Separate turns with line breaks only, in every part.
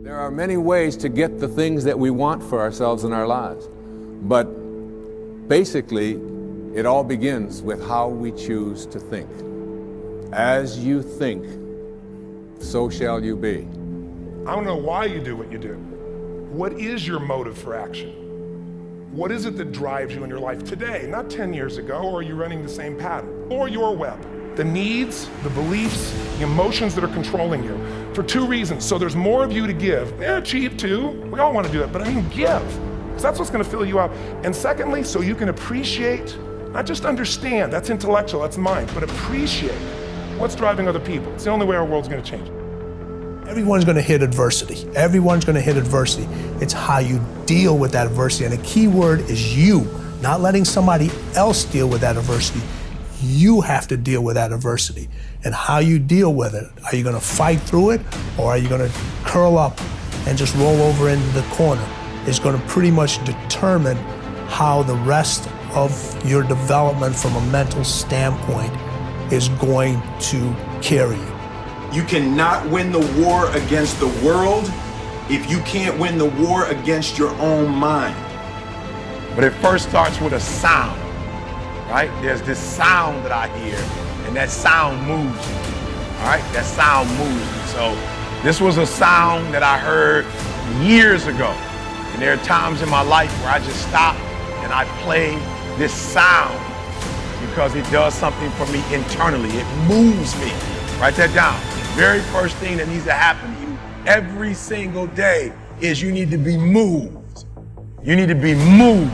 There are many ways to get the things that we want for ourselves in our lives. But basically, it all begins with how we choose to think. As you think, so shall you be.
I don't know why you do what you do. What is your motive for action? What is it that drives you in your life today, not 10 years ago, or are you running the same pattern? Or your web? The needs, the beliefs, the emotions that are controlling you, for two reasons. So there's more of you to give. Achieve too, we all want to do it, but I mean give, because that's what's going to fill you up. And secondly, so you can appreciate, not just understand, that's intellectual, that's mind, but appreciate what's driving other people. It's the only way our world's going to change.
Everyone's going to hit adversity. Everyone's going to hit adversity. It's how you deal with that adversity. And the key word is you, not letting somebody else deal with that adversity. You have to deal with that adversity. And how you deal with it. Are you going to fight through it, or are you going to curl up and just roll over into the corner? It's going to pretty much determine how the rest of your development from a mental standpoint is going to carry you.
You cannot win the war against the world if you can't win the war against your own mind.
But it first starts with a sound, right? There's this sound that I hear, and that sound moves me, all right? That sound moves me. So this was a sound that I heard years ago. And there are times in my life where I just stop and I play this sound because it does something for me internally. It moves me. Write that down. Very first thing that needs to happen to you every single day is you need to be moved. You need to be moved.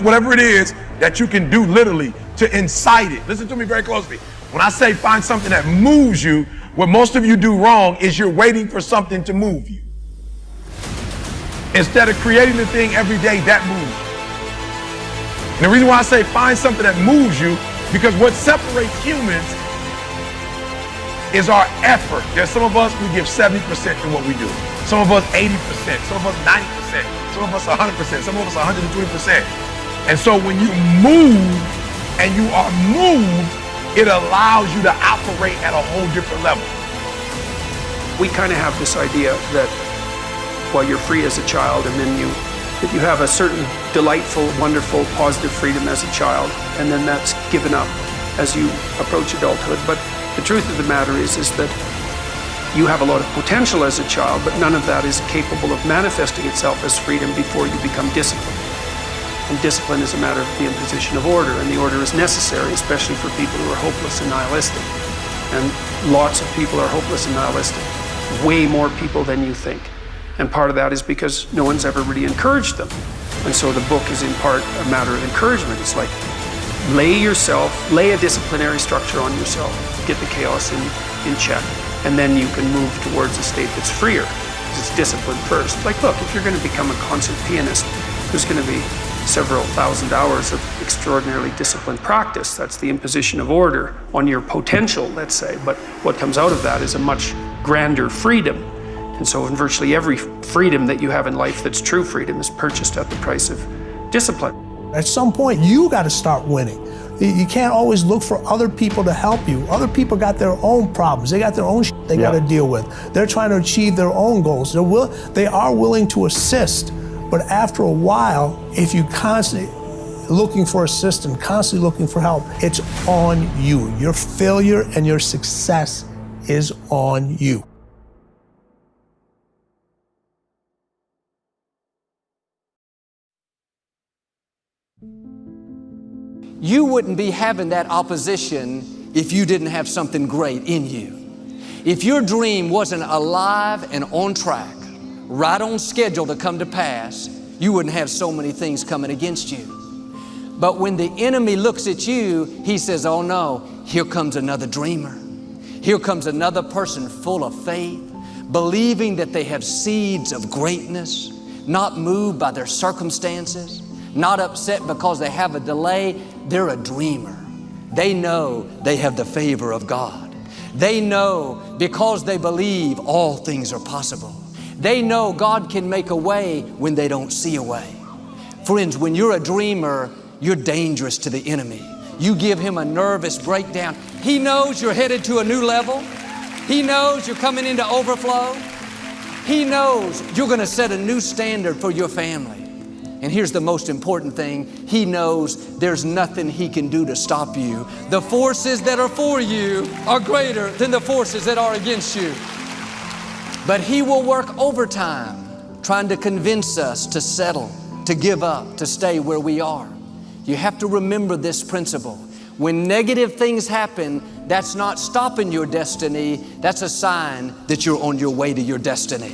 Whatever it is that you can do literally to incite it. Listen to me very closely. When I say find something that moves you, what most of you do wrong is you're waiting for something to move you. Instead of creating the thing every day that moves you. And the reason why I say find something that moves you, because what separates humans is our effort. There's some of us, we give 70% to what we do. Some of us 80%, some of us 90%, some of us 100%, some of us 120%. And so when you move and you are moved, it allows you to operate at a whole different level.
We kind of have this idea that while you're free as a child, and then that you have a certain delightful, wonderful, positive freedom as a child, and then that's given up as you approach adulthood. But the truth of the matter is that you have a lot of potential as a child, but none of that is capable of manifesting itself as freedom before you become disciplined. And discipline is a matter of the imposition of order, and the order is necessary, especially for people who are hopeless and nihilistic. And lots of people are hopeless and nihilistic. Way more people than you think. And part of that is because no one's ever really encouraged them. And so the book is in part a matter of encouragement. It's like, lay a disciplinary structure on yourself, get the chaos in check, and then you can move towards a state that's freer, because it's discipline first. Like, look, if you're going to become a concert pianist, there's going to be several thousand hours of extraordinarily disciplined practice. That's the imposition of order on your potential, let's say. But what comes out of that is a much grander freedom. And so in virtually every freedom that you have in life that's true freedom is purchased at the price of discipline.
At some point, you got to start winning. You can't always look for other people to help you. Other people got their own problems. They got their own shit they got to deal with. They're trying to achieve their own goals. They are willing to assist, but after a while, if you constantly looking for assistance, constantly looking for help, it's on you. Your failure and your success is on you.
You wouldn't be having that opposition if you didn't have something great in you. If your dream wasn't alive and on track, right on schedule to come to pass, you wouldn't have so many things coming against you. But when the enemy looks at you, he says, oh no, here comes another dreamer. Here comes another person full of faith, believing that they have seeds of greatness, not moved by their circumstances, not upset because they have a delay. They're a dreamer. They know they have the favor of God. They know because they believe all things are possible. They know God can make a way when they don't see a way. Friends, when you're a dreamer, you're dangerous to the enemy. You give him a nervous breakdown. He knows you're headed to a new level. He knows you're coming into overflow. He knows you're going to set a new standard for your family. And here's the most important thing. He knows there's nothing He can do to stop you. The forces that are for you are greater than the forces that are against you. But He will work overtime trying to convince us to settle, to give up, to stay where we are. You have to remember this principle. When negative things happen, that's not stopping your destiny. That's a sign that you're on your way to your destiny.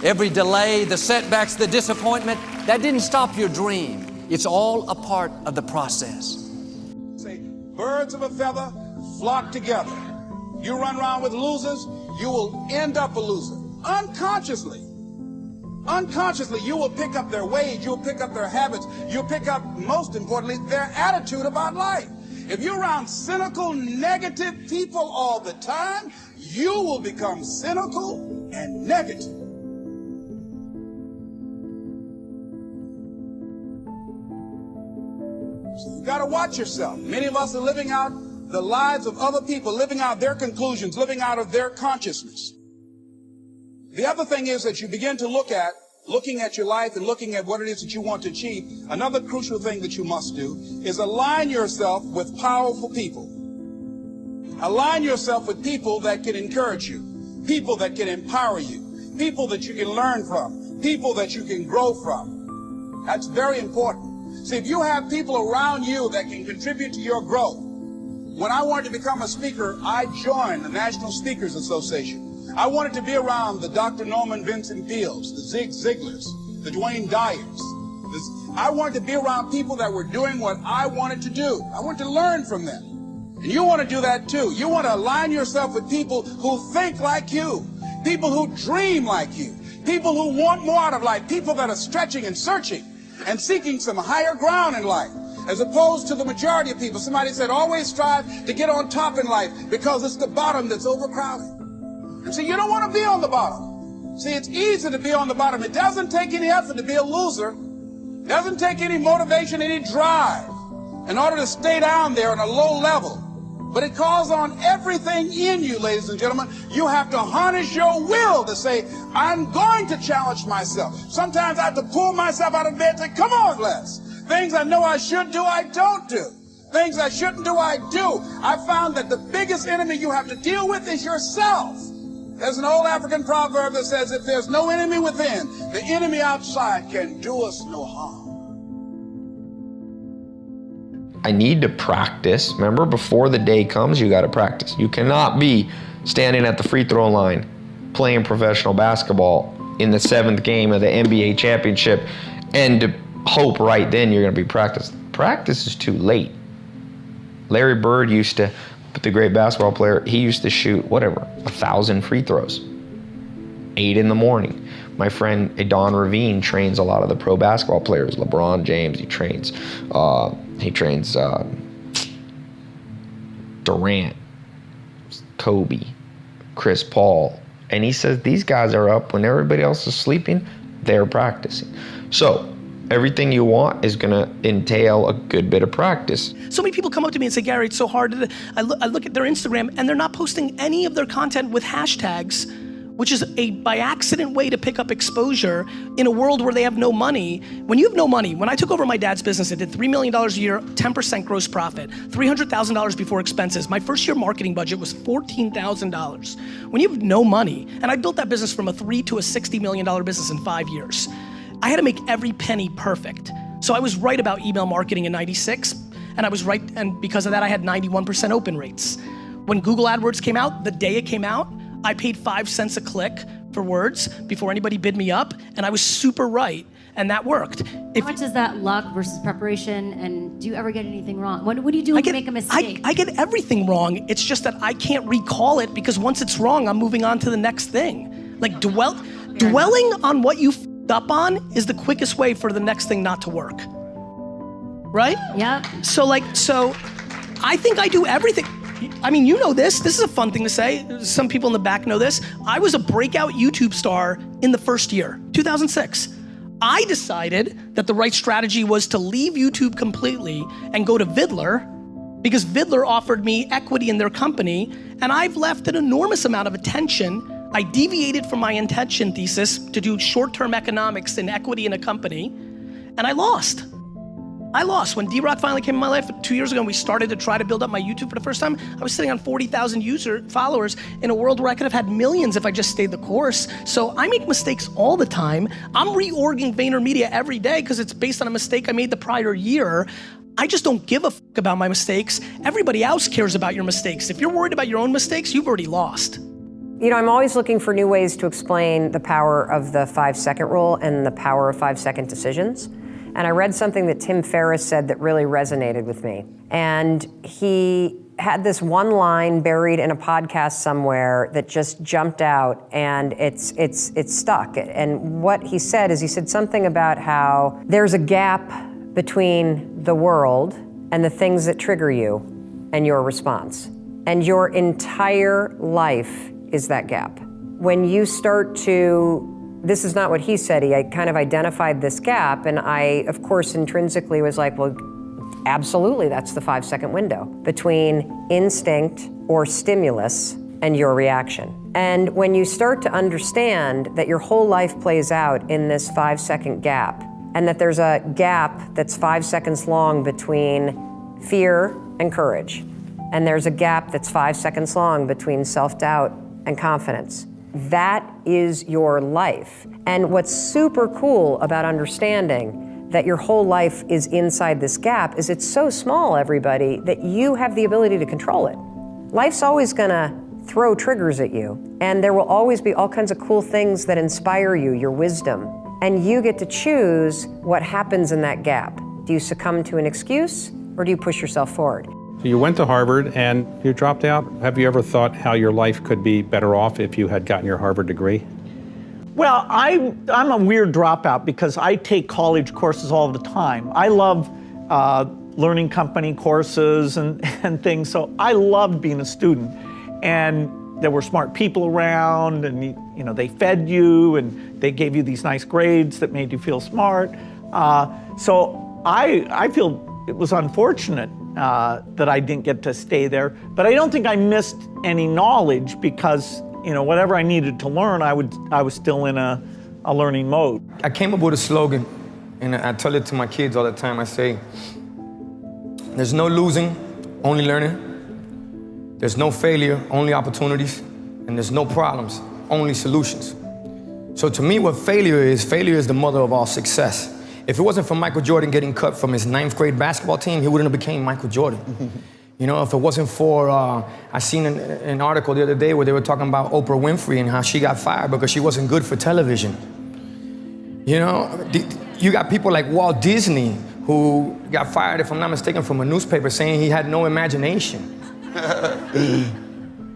Every delay, the setbacks, the disappointment, that didn't stop your dream. It's all a part of the process.
Say, birds of a feather flock together. You run around with losers, you will end up a loser. Unconsciously, you will pick up their ways, you'll pick up their habits, you'll pick up, most importantly, their attitude about life. If you're around cynical, negative people all the time, you will become cynical and negative. So you got to watch yourself. Many of us are living out the lives of other people, living out their conclusions, living out of their consciousness. The other thing is that you begin to looking at your life and looking at what it is that you want to achieve. Another crucial thing that you must do is align yourself with powerful people. Align yourself with people that can encourage you, people that can empower you, people that you can learn from, people that you can grow from. That's very important. See, if you have people around you that can contribute to your growth. When I wanted to become a speaker, I joined the National Speakers Association. I wanted to be around the Dr. Norman Vincent Peales, the Zig Ziglars, the Dwayne Dyers. I wanted to be around people that were doing what I wanted to do. I wanted to learn from them. And you want to do that too. You want to align yourself with people who think like you, people who dream like you, people who want more out of life, people that are stretching and searching and seeking some higher ground in life, as opposed to the majority of people. Somebody said, always strive to get on top in life because it's the bottom that's overcrowded. And see, you don't want to be on the bottom. See, it's easy to be on the bottom. It doesn't take any effort to be a loser. It doesn't take any motivation, any drive in order to stay down there on a low level. But it calls on everything in you, ladies and gentlemen. You have to harness your will to say, I'm going to challenge myself. Sometimes I have to pull myself out of bed and say, come on, Les. Things I know I should do, I don't do. Things I shouldn't do, I do. I found that the biggest enemy you have to deal with is yourself. There's an old African proverb that says, if there's no enemy within, the enemy outside can do us no harm.
I need to practice. Remember, before the day comes, you got to practice. You cannot be standing at the free throw line playing professional basketball in the 7th game of the NBA championship and to hope right then you're going to be practicing. Practice is too late. Larry Bird used to, the great basketball player, he used to shoot, 1,000 free throws, 8 in the morning. My friend Don Ravine trains a lot of the pro basketball players. LeBron James, he trains Durant, Kobe, Chris Paul. And he says these guys are up when everybody else is sleeping, they're practicing. So everything you want is gonna entail a good bit of practice.
So many people come up to me and say, Gary, it's so hard. I look at their Instagram and they're not posting any of their content with hashtags, which is a by accident way to pick up exposure in a world where they have no money. When you have no money, when I took over my dad's business, I did $3 million a year, 10% gross profit, $300,000 before expenses. My first year marketing budget was $14,000. When you have no money, and I built that business from a $3 to a $60 million business in 5 years, I had to make every penny perfect. So I was right about email marketing in '96, and I was right, and because of that I had 91% open rates. When Google AdWords came out, the day it came out, I paid 5 cents a click for words before anybody bid me up, and I was super right, and that worked.
How much is that luck versus preparation, and do you ever get anything wrong? What do you do when you make a mistake?
I get everything wrong. It's just that I can't recall it because once it's wrong, I'm moving on to the next thing. Like dwelling on what you f***ed up on is the quickest way for the next thing not to work. Right?
Yeah.
So I think I do everything. I mean, you know this is a fun thing to say. Some people in the back know this. I was a breakout YouTube star in the first year, 2006. I decided that the right strategy was to leave YouTube completely and go to Vidler because Vidler offered me equity in their company, and I've left an enormous amount of attention.
I deviated from my intention thesis to do short-term economics and equity in a company, and I lost. When D-Rock finally came in my life 2 years ago and we started to try to build up my YouTube for the first time, I was sitting on 40,000 followers in a world where I could have had millions if I just stayed the course. So I make mistakes all the time. I'm reorging VaynerMedia every day because it's based on a mistake I made the prior year. I just don't give a fuck about my mistakes. Everybody else cares about your mistakes. If you're worried about your own mistakes, you've already lost.
You know, I'm always looking for new ways to explain the power of the 5-second rule and the power of 5-second decisions. And I read something that Tim Ferriss said that really resonated with me. And he had this one line buried in a podcast somewhere that just jumped out, and it's stuck. And what he said is, he said something about how there's a gap between the world and the things that trigger you and your response. And your entire life is that gap. When you start to, this is not what he said, I kind of identified this gap, and I, of course, intrinsically was like, well, absolutely, that's the 5-second window between instinct or stimulus and your reaction. And when you start to understand that your whole life plays out in this 5-second gap, and that there's a gap that's 5 seconds long between fear and courage, and there's a gap that's 5 seconds long between self-doubt and confidence, that is your life. And what's super cool about understanding that your whole life is inside this gap is it's so small, everybody, that you have the ability to control it. Life's always gonna throw triggers at you, and there will always be all kinds of cool things that inspire you, your wisdom, and you get to choose what happens in that gap. Do you succumb to an excuse, or do you push yourself forward?
You went to Harvard and you dropped out. Have you ever thought how your life could be better off if you had gotten your Harvard degree?
Well, I'm a weird dropout because I take college courses all the time. I love learning company courses and things, so I loved being a student. And there were smart people around, and you know, they fed you and they gave you these nice grades that made you feel smart. So I feel it was unfortunate that I didn't get to stay there, but I don't think I missed any knowledge because, you know, whatever I needed to learn, I was still in a learning mode.
I came up with a slogan, and I tell it to my kids all the time. I say, there's no losing, only learning. There's no failure, only opportunities. And there's no problems, only solutions. So to me, what failure is the mother of all success. If it wasn't for Michael Jordan getting cut from his 9th grade basketball team, he wouldn't have became Michael Jordan. You know, if it wasn't for, I seen an article the other day where they were talking about Oprah Winfrey and how she got fired because she wasn't good for television. You know, you got people like Walt Disney who got fired, if I'm not mistaken, from a newspaper saying he had no imagination.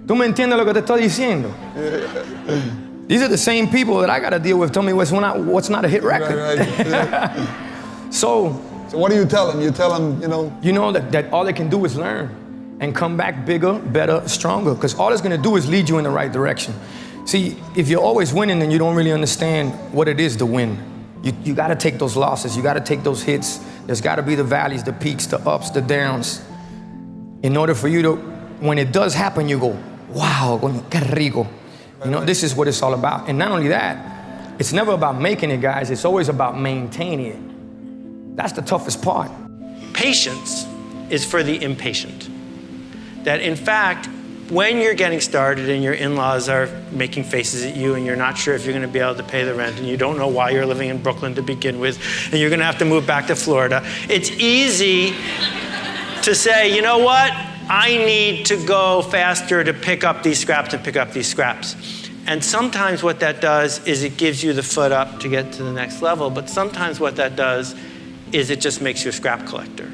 ¿Tú me entiendes lo que te estoy diciendo? These are the same people that I got to deal with. Tell me what's not a hit record.
Right. So what do you tell them? You tell them,
you know that all they can do is learn and come back bigger, better, stronger. Because all it's going to do is lead you in the right direction. See, if you're always winning, then you don't really understand what it is to win. You got to take those losses. You got to take those hits. There's got to be the valleys, the peaks, the ups, the downs. In order for you to, when it does happen, you go, wow, qué rico. You know, this is what it's all about. And not only that, it's never about making it, guys. It's always about maintaining it. That's the toughest part.
Patience is for the impatient. That in fact, when you're getting started and your in-laws are making faces at you and you're not sure if you're going to be able to pay the rent and you don't know why you're living in Brooklyn to begin with and you're going to have to move back to Florida, it's easy to say, you know what? I need to go faster to pick up these scraps and pick up these scraps. And sometimes what that does is it gives you the foot up to get to the next level, but sometimes what that does is it just makes you a scrap collector.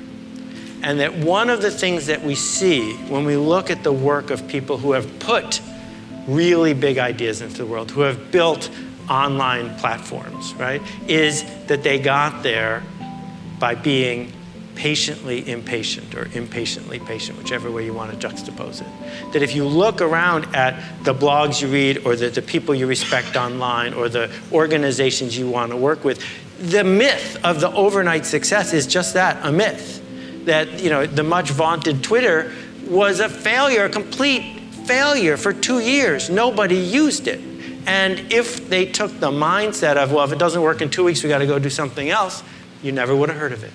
And that one of the things that we see when we look at the work of people who have put really big ideas into the world, who have built online platforms, right, is that they got there by being patiently impatient or impatiently patient, whichever way you want to juxtapose it. That if you look around at the blogs you read or the people you respect online or the organizations you want to work with, the myth of the overnight success is just that, a myth. That, you know, the much vaunted Twitter was a failure, a complete failure for 2 years. Nobody used it. And if they took the mindset of, well, if it doesn't work in 2 weeks, we got to go do something else, you never would have heard of it.